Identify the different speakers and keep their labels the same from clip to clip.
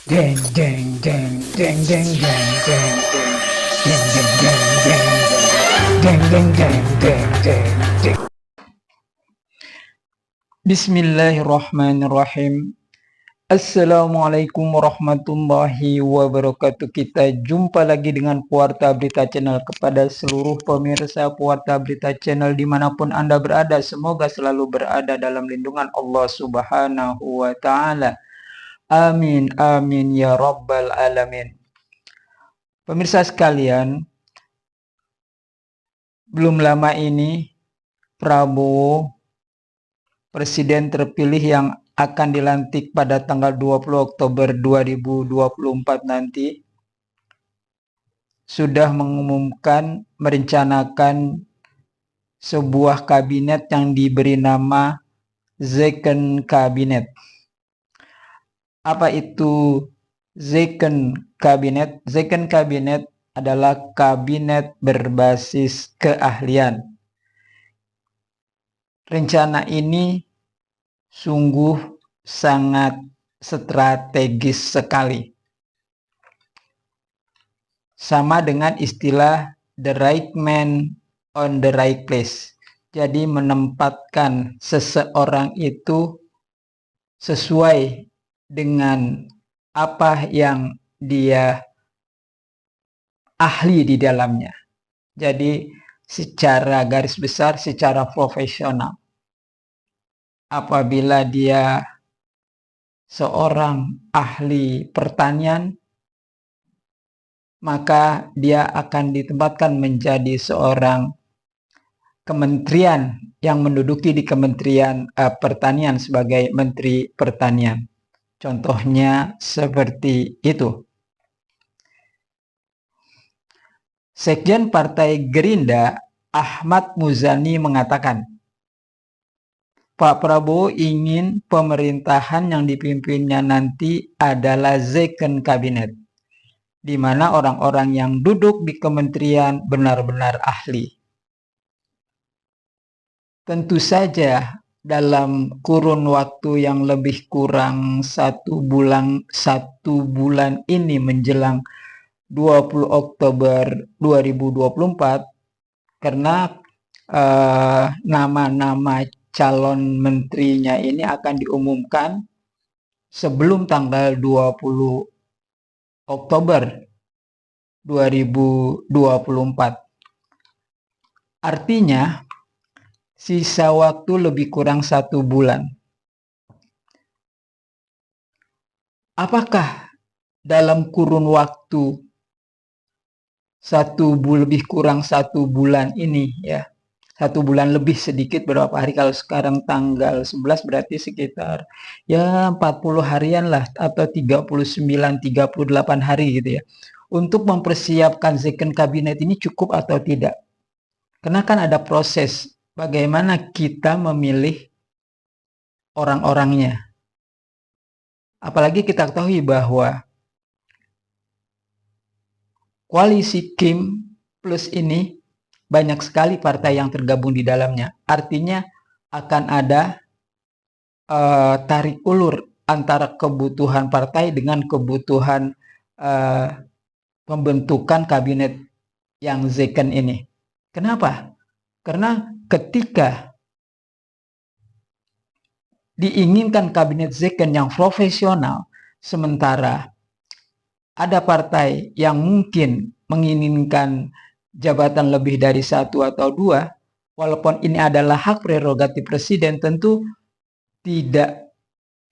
Speaker 1: Deng deng deng deng deng deng deng deng deng deng deng deng deng deng deng deng deng. Bismillahirrahmanirrahim. Assalamualaikum warahmatullahi wabarakatuh. Kita jumpa lagi dengan Puarta Berita Channel. Kepada seluruh pemirsa Puarta Berita Channel dimanapun Anda berada, semoga selalu berada dalam lindungan Allah Subhanahu wa Ta'ala. Amin, amin ya Rabbal Alamin. Pemirsa sekalian, belum lama ini Prabowo, presiden terpilih yang akan dilantik pada tanggal 20 Oktober 2024 nanti, sudah mengumumkan merencanakan sebuah kabinet yang diberi nama Second Cabinet. Apa itu Second Cabinet? Second Cabinet adalah kabinet berbasis keahlian. Rencana ini sungguh sangat strategis sekali. Sama dengan istilah the right man on the right place. Jadi menempatkan seseorang itu sesuai dengan apa yang dia ahli di dalamnya. Jadi secara garis besar, secara profesional. Apabila dia seorang ahli pertanian, maka dia akan ditempatkan menjadi seorang kementerian yang menduduki di Kementerian Pertanian sebagai Menteri Pertanian. Contohnya seperti itu. Sekjen Partai Gerindra Ahmad Muzani mengatakan, Pak Prabowo ingin pemerintahan yang dipimpinnya nanti adalah second cabinet, di mana orang-orang yang duduk di kementerian benar-benar ahli. Tentu saja dalam kurun waktu yang lebih kurang satu bulan ini menjelang 20 Oktober 2024, karena nama-nama calon menterinya ini akan diumumkan sebelum tanggal 20 Oktober 2024. Artinya sisa waktu lebih kurang satu bulan. Apakah dalam kurun waktu lebih kurang satu bulan ini, ya, satu bulan lebih sedikit, berapa hari? Kalau sekarang tanggal 11 berarti sekitar ya 40 harian lah, atau 39-38 hari gitu ya, untuk mempersiapkan second cabinet ini cukup atau tidak? Karena kan ada proses bagaimana kita memilih orang-orangnya. Apalagi kita ketahui bahwa koalisi Kim Plus ini banyak sekali partai yang tergabung di dalamnya. Artinya akan ada tarik ulur antara kebutuhan partai dengan kebutuhan pembentukan kabinet yang second ini. Kenapa? Karena ketika diinginkan kabinet second yang profesional, sementara ada partai yang mungkin menginginkan jabatan lebih dari satu atau dua, walaupun ini adalah hak prerogatif presiden, tentu tidak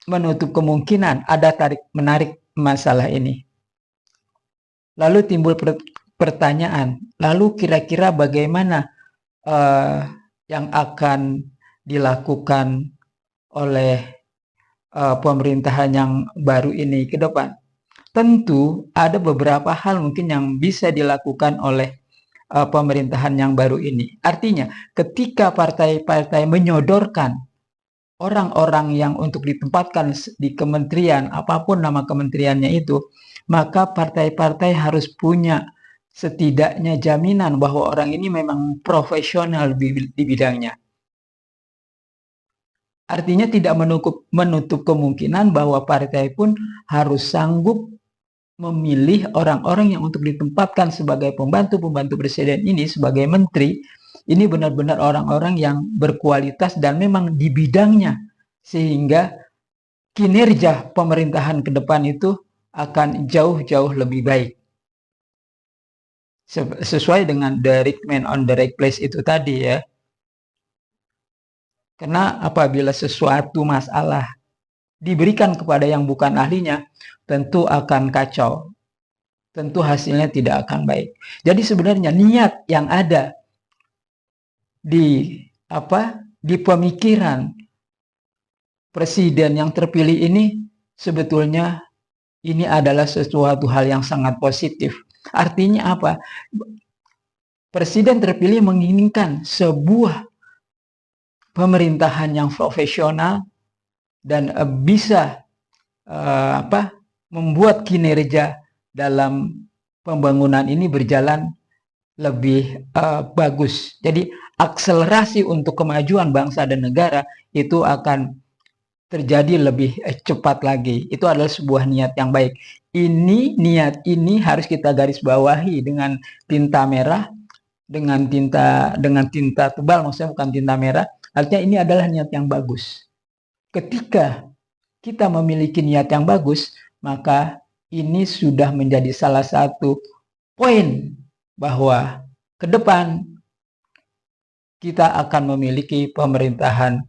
Speaker 1: menutup kemungkinan ada tarik-menarik masalah ini. Lalu timbul pertanyaan, lalu kira-kira bagaimana yang akan dilakukan oleh pemerintahan yang baru ini ke depan? Tentu ada beberapa hal mungkin yang bisa dilakukan oleh pemerintahan yang baru ini. Artinya ketika partai-partai menyodorkan orang-orang yang untuk ditempatkan di kementerian, apapun nama kementeriannya itu, maka partai-partai harus punya setidaknya jaminan bahwa orang ini memang profesional di bidangnya. Artinya tidak menutup kemungkinan bahwa partai pun harus sanggup memilih orang-orang yang untuk ditempatkan sebagai pembantu-pembantu presiden ini, sebagai menteri, ini benar-benar orang-orang yang berkualitas dan memang di bidangnya, sehingga kinerja pemerintahan ke depan itu akan jauh-jauh lebih baik. Sesuai dengan the right man on the right place itu tadi ya. Karena apabila sesuatu masalah diberikan kepada yang bukan ahlinya, tentu akan kacau. Tentu hasilnya tidak akan baik. Jadi sebenarnya niat yang ada di pemikiran presiden yang terpilih ini sebetulnya ini adalah sesuatu hal yang sangat positif. Artinya apa? Presiden terpilih menginginkan sebuah pemerintahan yang profesional dan bisa membuat kinerja dalam pembangunan ini berjalan lebih bagus. Jadi akselerasi untuk kemajuan bangsa dan negara itu akan terjadi lebih cepat lagi. Itu adalah sebuah niat yang baik. Niat ini harus kita garis bawahi dengan tinta merah, dengan tinta tebal, maksudnya bukan tinta merah. Artinya ini adalah niat yang bagus. Ketika kita memiliki niat yang bagus, maka ini sudah menjadi salah satu poin bahwa ke depan kita akan memiliki pemerintahan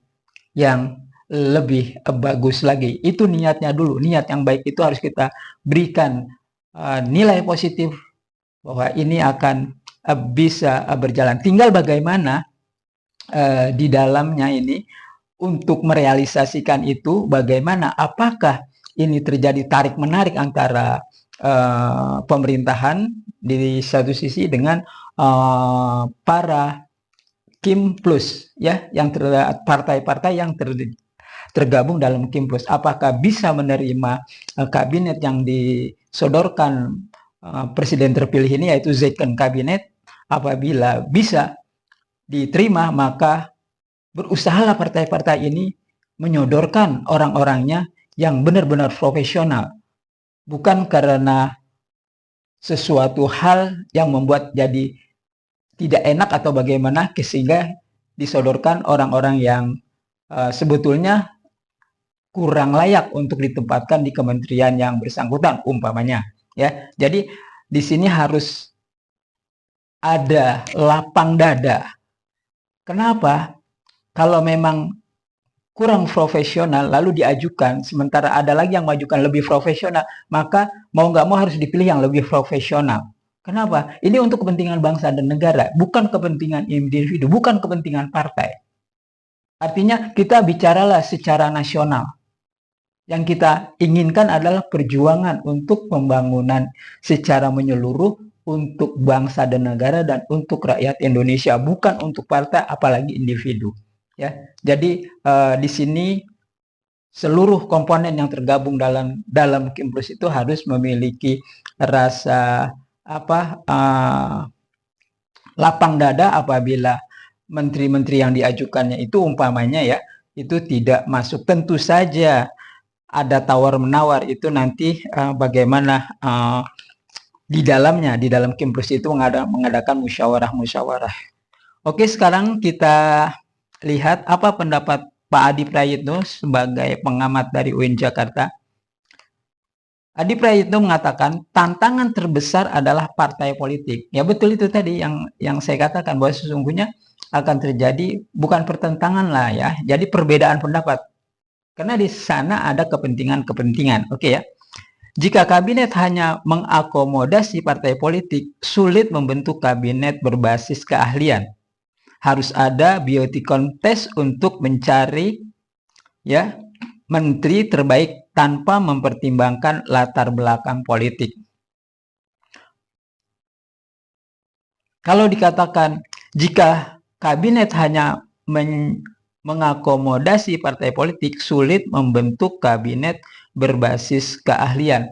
Speaker 1: yang lebih bagus lagi. Itu niatnya dulu. Niat yang baik itu harus kita berikan nilai positif bahwa ini akan bisa berjalan. Tinggal bagaimana di dalamnya ini untuk merealisasikan itu, bagaimana, apakah ini terjadi tarik-menarik antara pemerintahan di satu sisi dengan para Kim Plus ya, yang partai-partai yang tergabung dalam Kim Plus. Apakah bisa menerima kabinet yang disodorkan presiden terpilih ini, yaitu second kabinet? Apabila bisa diterima, maka berusahalah partai-partai ini menyodorkan orang-orangnya yang benar-benar profesional, bukan karena sesuatu hal yang membuat jadi tidak enak atau bagaimana sehingga disodorkan orang-orang yang sebetulnya kurang layak untuk ditempatkan di kementerian yang bersangkutan umpamanya ya. Jadi di sini harus ada lapang dada. Kenapa? Kalau memang kurang profesional lalu diajukan, sementara ada lagi yang mengajukan lebih profesional, maka mau nggak mau harus dipilih yang lebih profesional. Kenapa? Ini untuk kepentingan bangsa dan negara, bukan kepentingan individu, bukan kepentingan partai. Artinya kita bicaralah secara nasional. Yang kita inginkan adalah perjuangan untuk pembangunan secara menyeluruh untuk bangsa dan negara dan untuk rakyat Indonesia, bukan untuk partai apalagi individu. Ya, jadi di sini seluruh komponen yang tergabung dalam Kim Plus itu harus memiliki rasa lapang dada apabila menteri-menteri yang diajukannya itu umpamanya ya, itu tidak masuk. Tentu saja ada tawar-menawar, itu nanti bagaimana di dalam Kim Plus itu mengadakan musyawarah-musyawarah. Oke, sekarang kita lihat apa pendapat Pak Adi Prayitno sebagai pengamat dari UIN Jakarta. Adi Prayitno mengatakan tantangan terbesar adalah partai politik. Ya betul, itu tadi yang saya katakan bahwa sesungguhnya akan terjadi bukan pertentangan lah ya, jadi perbedaan pendapat. Karena di sana ada kepentingan-kepentingan. Oke ya. Jika kabinet hanya mengakomodasi partai politik, sulit membentuk kabinet berbasis keahlian. Harus ada beauty contest untuk mencari ya menteri terbaik tanpa mempertimbangkan latar belakang politik. Kalau dikatakan jika kabinet hanya mengakomodasi partai politik, sulit membentuk kabinet berbasis keahlian.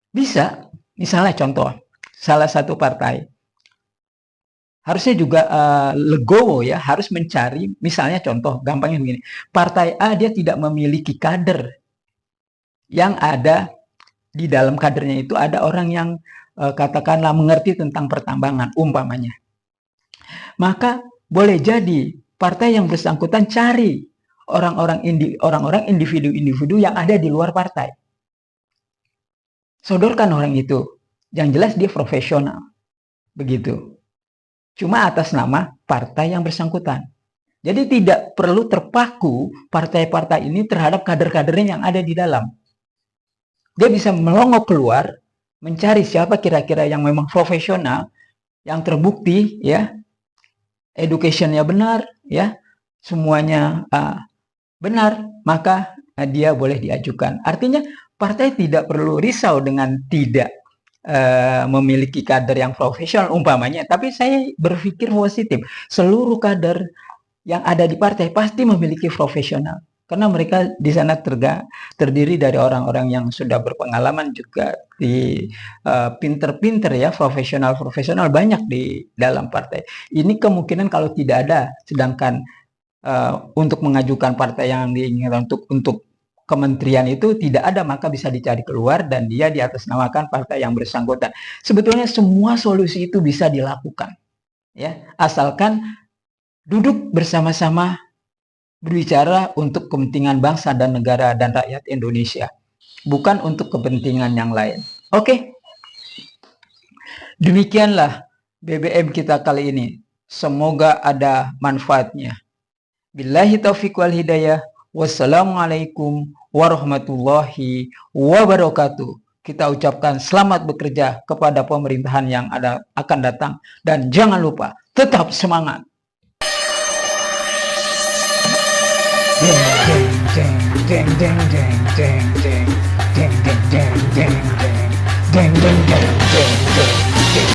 Speaker 1: Bisa, misalnya contoh, salah satu partai harusnya juga legowo ya, harus mencari, misalnya contoh gampangnya begini, partai A dia tidak memiliki kader yang ada di dalam kadernya itu ada orang yang katakanlah mengerti tentang pertambangan umpamanya. Maka boleh jadi partai yang bersangkutan cari orang-orang individu-individu yang ada di luar partai. Sodorkan orang itu. Yang jelas dia profesional. Begitu. Cuma atas nama partai yang bersangkutan. Jadi tidak perlu terpaku partai-partai ini terhadap kader-kadernya yang ada di dalam. Dia bisa melongok keluar, mencari siapa kira-kira yang memang profesional, yang terbukti, ya, education-nya benar, ya, semuanya benar, maka dia boleh diajukan. Artinya partai tidak perlu risau dengan tidak memiliki kader yang profesional umpamanya, tapi saya berpikir positif. Seluruh kader yang ada di partai pasti memiliki profesional, karena mereka di sana terdiri dari orang-orang yang sudah berpengalaman, juga di pinter-pinter ya, profesional banyak di dalam partai. Ini kemungkinan kalau tidak ada, sedangkan untuk mengajukan partai yang diinginkan untuk kementerian itu tidak ada, maka bisa dicari keluar dan dia diatasnamakan partai yang bersangkutan. Sebetulnya semua solusi itu bisa dilakukan, ya, asalkan duduk bersama-sama berbicara untuk kepentingan bangsa dan negara dan rakyat Indonesia, bukan untuk kepentingan yang lain. Oke, demikianlah BBM kita kali ini. Semoga ada manfaatnya. Billahi taufiq wal hidayah. Wassalamualaikum warahmatullahi wabarakatuh. Kita ucapkan selamat bekerja kepada pemerintahan yang akan datang, dan jangan lupa tetap semangat. Jeng jeng jeng jeng jeng jeng jeng jeng jeng jeng jeng jeng jeng jeng.